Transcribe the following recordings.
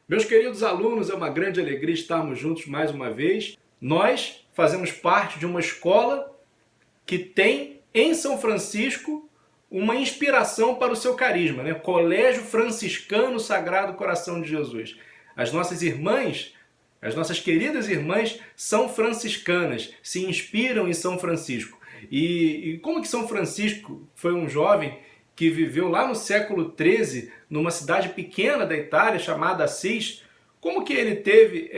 Meus queridos alunos, é uma grande alegria estarmos juntos mais uma vez. Nós fazemos parte de uma escola que tem em São Francisco uma inspiração para o seu carisma, né? Colégio Franciscano Sagrado Coração de Jesus. As nossas irmãs, as nossas queridas irmãs são franciscanas, se inspiram em São Francisco. E como que São Francisco foi um jovem que viveu lá no século XIII, numa cidade pequena da Itália, chamada Assis, como que ele teve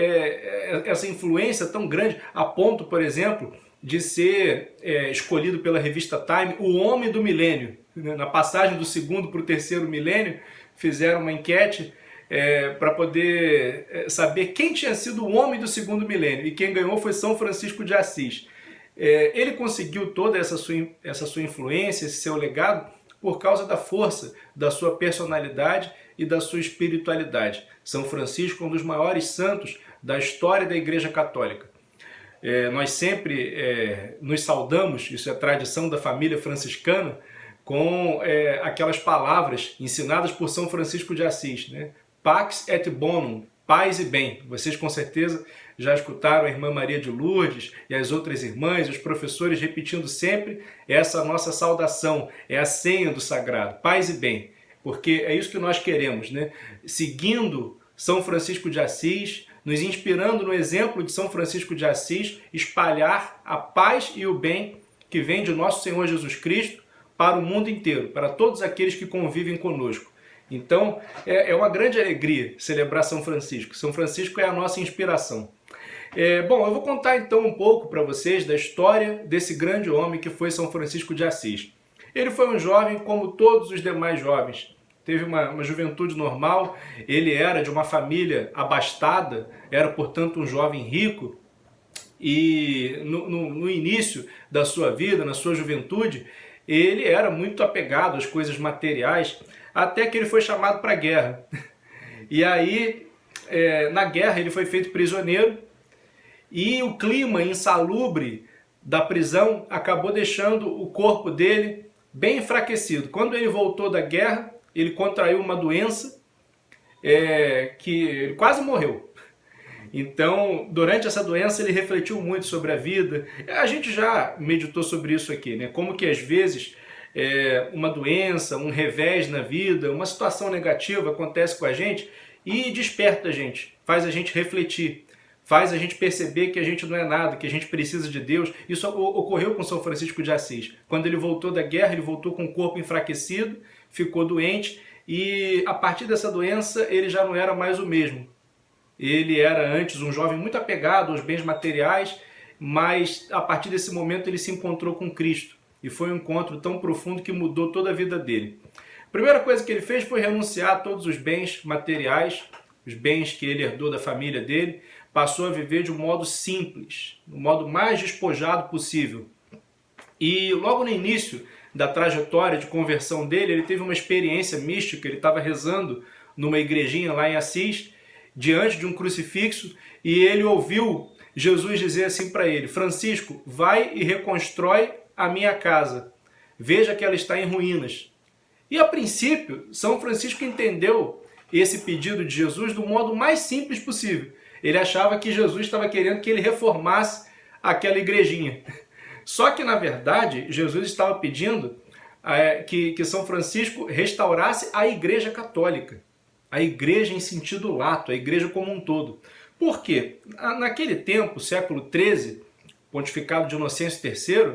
essa influência tão grande, a ponto, por exemplo, de ser escolhido pela revista Time o homem do milênio? Na passagem do segundo para o terceiro milênio, fizeram uma enquete para poder saber quem tinha sido o homem do segundo milênio, e quem ganhou foi São Francisco de Assis. Ele conseguiu toda essa sua influência, esse seu legado, por causa da força da sua personalidade e da sua espiritualidade. São Francisco é um dos maiores santos da história da Igreja Católica. Nós sempre nos saudamos, isso é tradição da família franciscana, com aquelas palavras ensinadas por São Francisco de Assis, né? Pax et bonum, paz e bem. Vocês com certeza já escutaram a irmã Maria de Lourdes e as outras irmãs, os professores repetindo sempre essa nossa saudação, é a senha do sagrado, paz e bem, porque é isso que nós queremos, né? Seguindo São Francisco de Assis, nos inspirando no exemplo de São Francisco de Assis, espalhar a paz e o bem que vem de nosso Senhor Jesus Cristo para o mundo inteiro, para todos aqueles que convivem conosco. Então, é uma grande alegria celebrar São Francisco. São Francisco é a nossa inspiração. Bom, eu vou contar então um pouco para vocês da história desse grande homem que foi São Francisco de Assis. Ele foi um jovem como todos os demais jovens. Teve uma juventude normal, ele era de uma família abastada, era portanto um jovem rico, e no início da sua vida, na sua juventude, ele era muito apegado às coisas materiais, até que ele foi chamado para a guerra. E aí, na guerra, ele foi feito prisioneiro, e o clima insalubre da prisão acabou deixando o corpo dele bem enfraquecido. Quando ele voltou da guerra, ele contraiu uma doença que ele quase morreu. Então, durante essa doença, ele refletiu muito sobre a vida. A gente já meditou sobre isso aqui, né? Como que às vezes uma doença, um revés na vida, uma situação negativa acontece com a gente e desperta a gente, faz a gente refletir, faz a gente perceber que a gente não é nada, que a gente precisa de Deus. Isso ocorreu com São Francisco de Assis. Quando ele voltou da guerra, ele voltou com o corpo enfraquecido, ficou doente, e a partir dessa doença ele já não era mais o mesmo. Ele era antes um jovem muito apegado aos bens materiais, mas a partir desse momento ele se encontrou com Cristo. E foi um encontro tão profundo que mudou toda a vida dele. A primeira coisa que ele fez foi renunciar a todos os bens materiais, os bens que ele herdou da família dele, passou a viver de um modo simples, do modo mais despojado possível. E logo no início da trajetória de conversão dele, ele teve uma experiência mística. Ele estava rezando numa igrejinha lá em Assis, diante de um crucifixo, e ele ouviu Jesus dizer assim para ele: Francisco, vai e reconstrói a minha casa, veja que ela está em ruínas. E a princípio, São Francisco entendeu esse pedido de Jesus do modo mais simples possível. Ele achava que Jesus estava querendo que ele reformasse aquela igrejinha. Só que, na verdade, Jesus estava pedindo que São Francisco restaurasse a Igreja Católica. A igreja em sentido lato, a igreja como um todo. Por quê? Naquele tempo, século XIII, pontificado de Inocêncio III,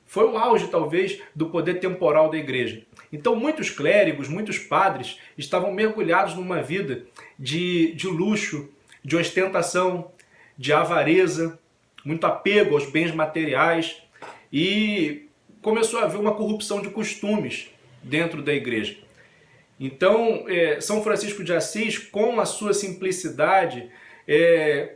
foi o auge, talvez, do poder temporal da igreja. Então, muitos clérigos, muitos padres estavam mergulhados numa vida de luxo, de ostentação, de avareza, muito apego aos bens materiais, e começou a haver uma corrupção de costumes dentro da igreja. Então, São Francisco de Assis, com a sua simplicidade,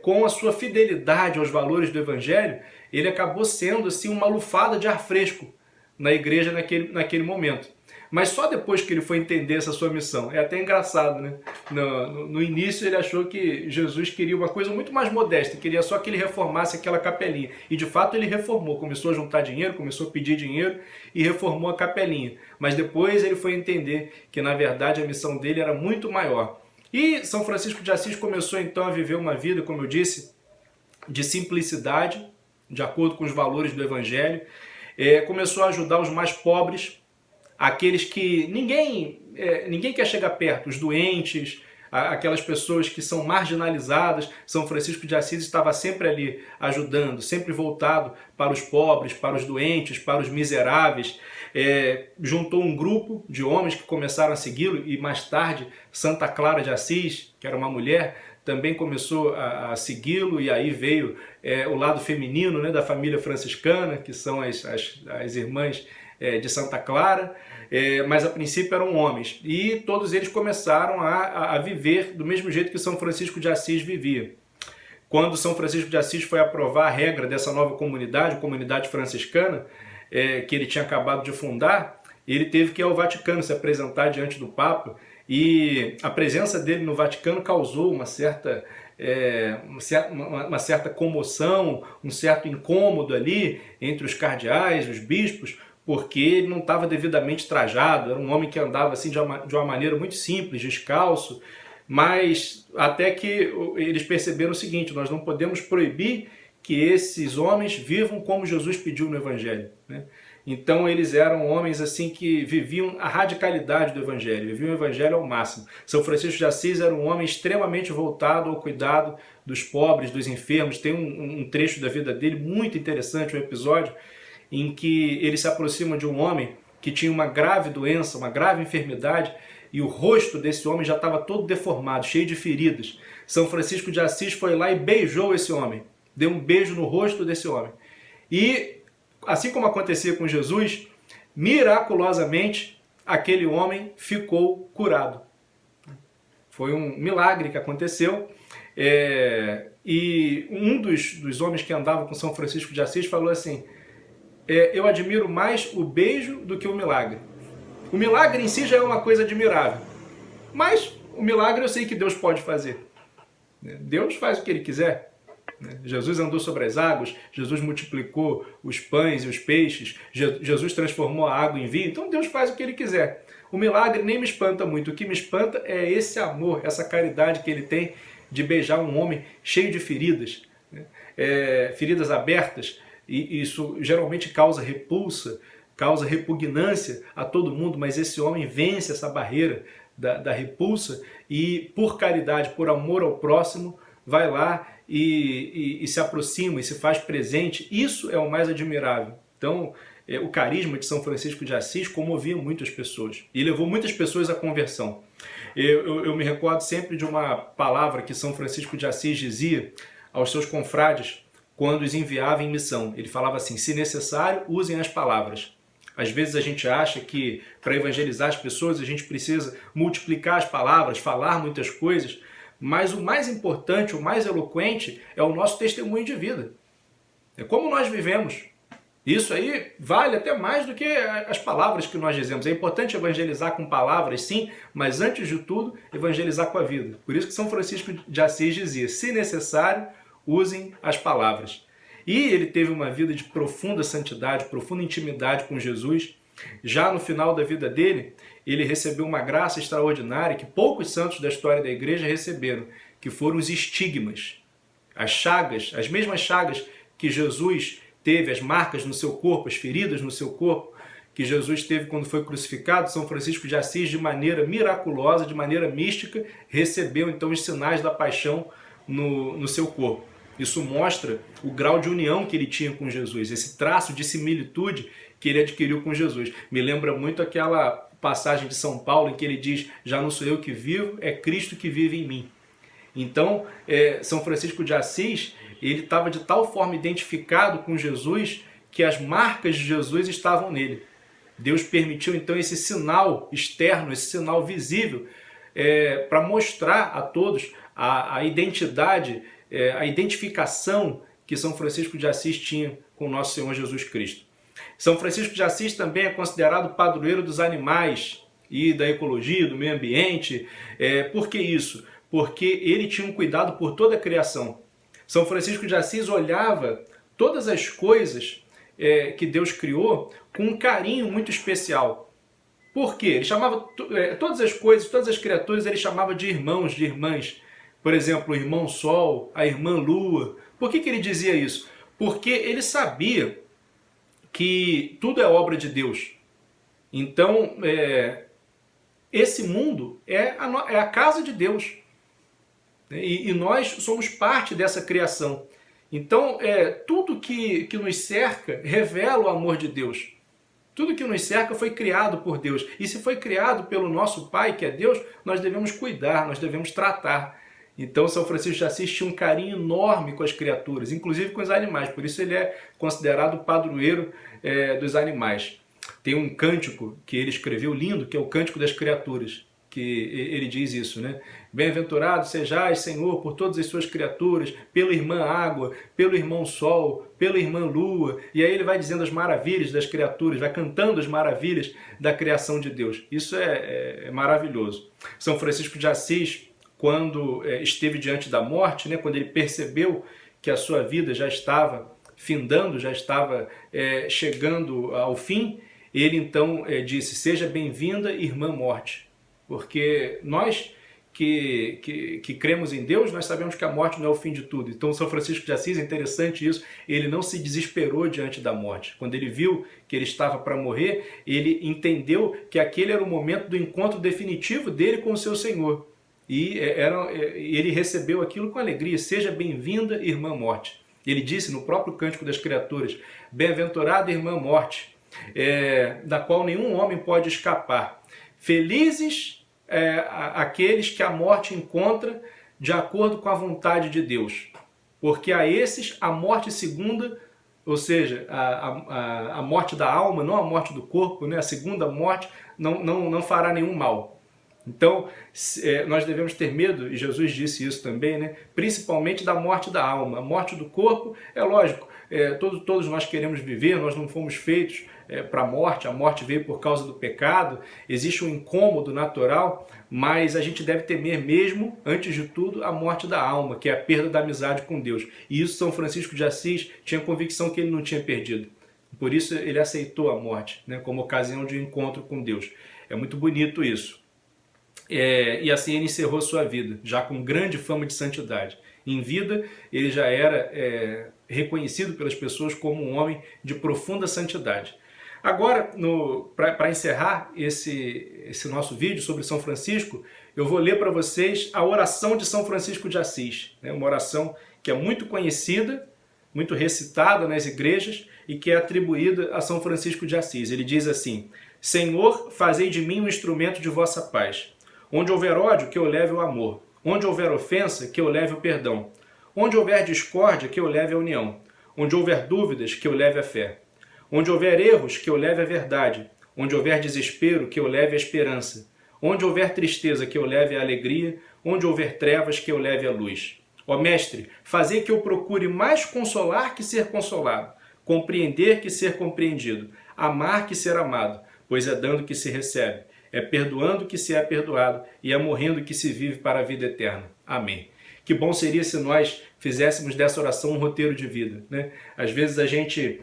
com a sua fidelidade aos valores do Evangelho, ele acabou sendo assim uma lufada de ar fresco na igreja naquele momento. Mas só depois que ele foi entender essa sua missão. É até engraçado, né? No início ele achou que Jesus queria uma coisa muito mais modesta, queria só que ele reformasse aquela capelinha. E de fato ele reformou, começou a juntar dinheiro, começou a pedir dinheiro e reformou a capelinha. Mas depois ele foi entender que na verdade a missão dele era muito maior. E São Francisco de Assis começou então a viver uma vida, como eu disse, de simplicidade, de acordo com os valores do Evangelho. Começou a ajudar os mais pobres, aqueles que ninguém quer chegar perto, os doentes, aquelas pessoas que são marginalizadas. São Francisco de Assis estava sempre ali ajudando, sempre voltado para os pobres, para os doentes, para os miseráveis. Juntou um grupo de homens que começaram a segui-lo, e mais tarde Santa Clara de Assis, que era uma mulher, também começou a segui-lo, e aí veio o lado feminino, né, da família franciscana, que são as irmãs de Santa Clara, mas a princípio eram homens, e todos eles começaram a viver do mesmo jeito que São Francisco de Assis vivia. Quando São Francisco de Assis foi aprovar a regra dessa nova comunidade franciscana, que ele tinha acabado de fundar, ele teve que ir ao Vaticano se apresentar diante do Papa, e a presença dele no Vaticano causou uma certa comoção, um certo incômodo ali entre os cardeais, os bispos, porque ele não estava devidamente trajado, era um homem que andava assim de uma maneira muito simples, descalço, mas até que eles perceberam o seguinte: nós não podemos proibir que esses homens vivam como Jesus pediu no Evangelho, né? Então eles eram homens assim que viviam a radicalidade do Evangelho, viviam o Evangelho ao máximo. São Francisco de Assis era um homem extremamente voltado ao cuidado dos pobres, dos enfermos. Tem um trecho da vida dele muito interessante, um episódio em que ele se aproxima de um homem que tinha uma grave doença, uma grave enfermidade, e o rosto desse homem já estava todo deformado, cheio de feridas. São Francisco de Assis foi lá e beijou esse homem, deu um beijo no rosto desse homem. E, assim como acontecia com Jesus, miraculosamente aquele homem ficou curado. Foi um milagre que aconteceu. E um dos homens que andava com São Francisco de Assis falou assim: eu admiro mais o beijo do que o milagre. O milagre em si já é uma coisa admirável, mas o milagre eu sei que Deus pode fazer. Deus faz o que Ele quiser. Jesus andou sobre as águas, Jesus multiplicou os pães e os peixes, Jesus transformou a água em vinho, então Deus faz o que Ele quiser. O milagre nem me espanta muito, o que me espanta é esse amor, essa caridade que Ele tem de beijar um homem cheio de feridas, feridas abertas, e isso geralmente causa repulsa, causa repugnância a todo mundo, mas esse homem vence essa barreira da repulsa e, por caridade, por amor ao próximo, vai lá e se aproxima e se faz presente. Isso é o mais admirável. Então, o carisma de São Francisco de Assis comovia muitas pessoas e levou muitas pessoas à conversão. Eu me recordo sempre de uma palavra que São Francisco de Assis dizia aos seus confrades quando os enviava em missão. Ele falava assim: se necessário, usem as palavras. Às vezes a gente acha que para evangelizar as pessoas a gente precisa multiplicar as palavras, falar muitas coisas, mas o mais importante, o mais eloquente é o nosso testemunho de vida. É como nós vivemos. Isso aí vale até mais do que as palavras que nós dizemos. É importante evangelizar com palavras, sim, mas antes de tudo, evangelizar com a vida. Por isso que São Francisco de Assis dizia: se necessário, usem as palavras. E ele teve uma vida de profunda santidade, profunda intimidade com Jesus. Já no final da vida dele, ele recebeu uma graça extraordinária que poucos santos da história da igreja receberam, que foram os estigmas, as chagas, as mesmas chagas que Jesus teve, as marcas no seu corpo, as feridas no seu corpo, que Jesus teve quando foi crucificado. São Francisco de Assis, de maneira miraculosa, de maneira mística, recebeu então os sinais da paixão no seu corpo. Isso mostra o grau de união que ele tinha com Jesus, esse traço de similitude que ele adquiriu com Jesus. Me lembra muito aquela passagem de São Paulo em que ele diz: já não sou eu que vivo, é Cristo que vive em mim. Então, São Francisco de Assis, ele estava de tal forma identificado com Jesus que as marcas de Jesus estavam nele. Deus permitiu então esse sinal externo, esse sinal visível, para mostrar a todos a identidade, a identificação que São Francisco de Assis tinha com o nosso Senhor Jesus Cristo. São Francisco de Assis também é considerado padroeiro dos animais e da ecologia, do meio ambiente. Por que isso? Porque ele tinha um cuidado por toda a criação. São Francisco de Assis olhava todas as coisas que Deus criou com um carinho muito especial. Por quê? Ele chamava todas as coisas, todas as criaturas, ele chamava de irmãos, de irmãs. Por exemplo, o irmão Sol, a irmã Lua. Por que ele dizia isso? Porque ele sabia que tudo é obra de Deus. Então, esse mundo é a casa de Deus. E nós somos parte dessa criação. Então, tudo que nos cerca revela o amor de Deus. Tudo que nos cerca foi criado por Deus. E se foi criado pelo nosso Pai, que é Deus, nós devemos cuidar, nós devemos tratar. Então, São Francisco de Assis tinha um carinho enorme com as criaturas, inclusive com os animais. Por isso ele é considerado o padroeiro dos animais. Tem um cântico que ele escreveu lindo, que é o Cântico das Criaturas, que ele diz isso, né? Bem-aventurado sejais, Senhor, por todas as suas criaturas, pela irmã água, pelo irmão sol, pela irmã lua. E aí ele vai dizendo as maravilhas das criaturas, vai cantando as maravilhas da criação de Deus. Isso é maravilhoso. São Francisco de Assis, quando esteve diante da morte, né, quando ele percebeu que a sua vida já estava findando, já estava chegando ao fim, ele então disse: seja bem-vinda, irmã morte. Porque nós que cremos em Deus, nós sabemos que a morte não é o fim de tudo. Então São Francisco de Assis, é interessante isso, ele não se desesperou diante da morte. Quando ele viu que ele estava para morrer, ele entendeu que aquele era o momento do encontro definitivo dele com o seu Senhor. E ele recebeu aquilo com alegria: seja bem-vinda, irmã morte. Ele disse no próprio Cântico das Criaturas: bem-aventurada irmã morte, da qual nenhum homem pode escapar. Felizes aqueles que a morte encontra de acordo com a vontade de Deus, porque a esses a morte segunda, ou seja, a morte da alma, não a morte do corpo, né? A segunda morte não fará nenhum mal. Então, nós devemos ter medo, e Jesus disse isso também, né? Principalmente da morte da alma. A morte do corpo, é lógico, todos nós queremos viver, nós não fomos feitos para a morte veio por causa do pecado, existe um incômodo natural, mas a gente deve temer mesmo, antes de tudo, a morte da alma, que é a perda da amizade com Deus. E isso São Francisco de Assis tinha convicção que ele não tinha perdido. Por isso ele aceitou a morte, né, como ocasião de encontro com Deus. É muito bonito isso. E assim ele encerrou sua vida, já com grande fama de santidade. Em vida, ele já era reconhecido pelas pessoas como um homem de profunda santidade. Agora, para encerrar esse nosso vídeo sobre São Francisco, eu vou ler para vocês a oração de São Francisco de Assis, né? Uma oração que é muito conhecida, muito recitada nas igrejas e que é atribuída a São Francisco de Assis. Ele diz assim: Senhor, fazei de mim um instrumento de vossa paz. Onde houver ódio, que eu leve o amor. Onde houver ofensa, que eu leve o perdão. Onde houver discórdia, que eu leve a união. Onde houver dúvidas, que eu leve a fé. Onde houver erros, que eu leve a verdade. Onde houver desespero, que eu leve a esperança. Onde houver tristeza, que eu leve a alegria. Onde houver trevas, que eu leve a luz. Ó Mestre, fazei que eu procure mais consolar que ser consolado, compreender que ser compreendido, amar que ser amado, pois é dando que se recebe, é perdoando que se é perdoado e é morrendo que se vive para a vida eterna. Amém. Que bom seria se nós fizéssemos dessa oração um roteiro de vida, né? Às vezes a gente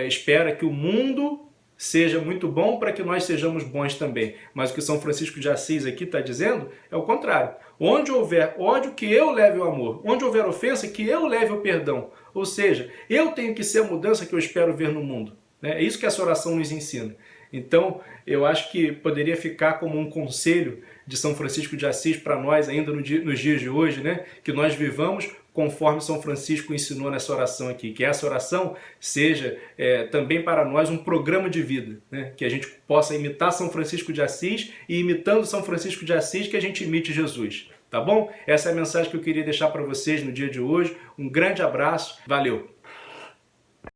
espera que o mundo seja muito bom para que nós sejamos bons também. Mas o que São Francisco de Assis aqui está dizendo é o contrário. Onde houver ódio, que eu leve o amor. Onde houver ofensa, que eu leve o perdão. Ou seja, eu tenho que ser a mudança que eu espero ver no mundo. É isso que essa oração nos ensina. Então, eu acho que poderia ficar como um conselho de São Francisco de Assis para nós ainda nos dias de hoje, né? Que nós vivamos conforme São Francisco ensinou nessa oração aqui. Que essa oração seja também para nós um programa de vida, né? Que a gente possa imitar São Francisco de Assis e imitando São Francisco de Assis que a gente imite Jesus. Tá bom? Essa é a mensagem que eu queria deixar para vocês no dia de hoje. Um grande abraço. Valeu!